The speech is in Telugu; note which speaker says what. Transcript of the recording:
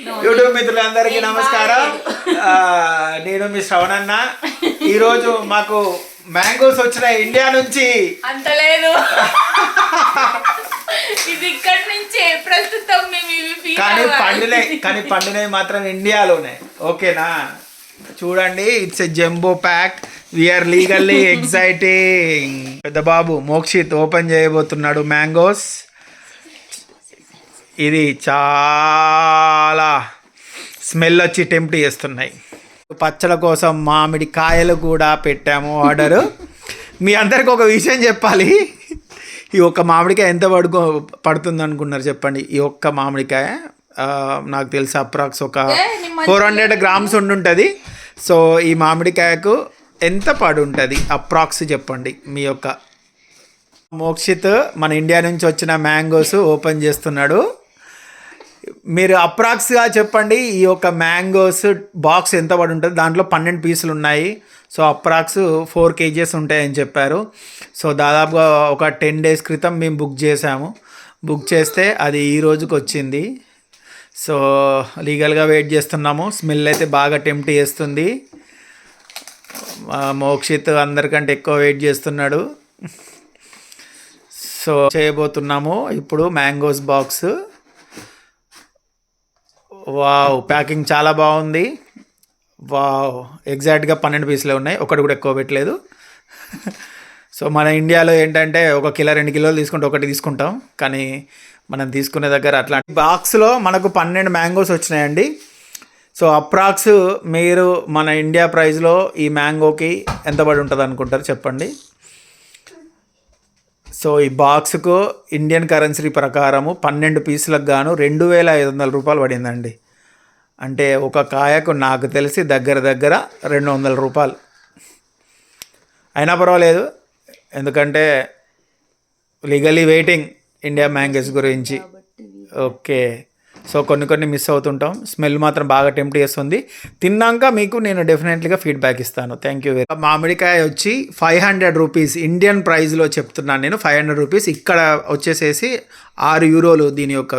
Speaker 1: యూట్యూబ్ మిత్రులందరికీ నమస్కారం. నేను మీ శ్రవణన్న. ఈరోజు మాకు మ్యాంగోస్ వచ్చిన ఇండియా నుంచి.
Speaker 2: అంత లేదు, ఇది ఇక్కడ నుంచి ప్రస్తుతం
Speaker 1: కానీ పండినవి మాత్రం ఇండియాలోనే. ఓకేనా, చూడండి. It's a jumbo pack. We're legally exciting. పెద్ద బాబు మోక్షిత్ ఓపెన్ చేయబోతున్నాడు మ్యాంగోస్. ఇది చాలా స్మెల్ వచ్చి టెంప్ట్ చేస్తున్నాయి. పచ్చళ్ళ కోసం మామిడి కాయలు కూడా పెట్టాము ఆర్డరు. మీ అందరికి ఒక విషయం చెప్పాలి. ఈ ఒక్క మామిడికాయ ఎంత పడుతుంది అనుకున్నారు చెప్పండి. ఈ ఒక్క మామిడికాయ నాకు తెలిసి అప్రాక్స్ ఒక 400 grams ఉండుంటుంది. సో ఈ మామిడికాయకు ఎంత పడి ఉంటుంది అప్రాక్స్ చెప్పండి మీ యొక్క. మోక్షిత్ మన ఇండియా నుంచి వచ్చిన మ్యాంగోస్ ఓపెన్ చేస్తున్నాడు. మీరు అప్రాక్స్గా చెప్పండి ఈ యొక్క మ్యాంగోస్ బాక్స్ ఎంత పడి ఉంటుంది. దాంట్లో 12 పీసులు ఉన్నాయి. సో అప్రాక్స్ 4 kgs ఉంటాయని చెప్పారు. సో దాదాపుగా ఒక 10 days క్రితం మేము బుక్ చేసాము. బుక్ చేస్తే అది ఈ రోజుకి వచ్చింది. సో లీగల్గా వెయిట్ చేస్తున్నాము. స్మెల్ అయితే బాగా టెంప్ట్ చేస్తుంది. మోక్షిత్ అందరికంటే ఎక్కువ వెయిట్ చేస్తున్నాడు. సో చేయబోతున్నాము ఇప్పుడు మ్యాంగోస్ బాక్స్. వావ్, ప్యాకింగ్ చాలా బాగుంది. వావ్, ఎగ్జాక్ట్గా 12 పీసులే ఉన్నాయి. ఒకటి కూడా ఎక్కువ పెట్టలేదు. సో మన ఇండియాలో ఏంటంటే 1 కిలో 2 కిలోలు తీసుకుంటే ఒకటి తీసుకుంటాం. కానీ మనం తీసుకునే దగ్గర అట్లాంటి బాక్స్లో మనకు 12 మ్యాంగోస్ వచ్చినాయండి. సో అప్రాక్స్ మీరు మన ఇండియా ప్రైస్లో ఈ మ్యాంగోకి ఎంత పడి ఉంటుంది అనుకుంటారు చెప్పండి. సో ఈ బాక్స్కు ఇండియన్ కరెన్సీ ప్రకారము 12 పీసులకు గాను 2500 రూపాయలు పడిందండి. అంటే ఒక కాయకు నాకు తెలిసి దగ్గర 200 రూపాయలు అయినా పర్వాలేదు. ఎందుకంటే లీగలీ వెయిటింగ్ ఇండియా మ్యాంగోస్ గురించి. ఓకే, సో కొన్ని మిస్ అవుతుంటాం. స్మెల్ మాత్రం బాగా టెంప్ట్ చేస్తుంది. తిన్నాక మీకు నేను డెఫినెట్లీగా ఫీడ్బ్యాక్ ఇస్తాను. Thank you. మామిడికాయ వచ్చి 500 రూపీస్ ఇండియన్ ప్రైస్లో చెప్తున్నాను నేను. 500 రూపీస్. ఇక్కడ వచ్చేసేసి €6 దీని యొక్క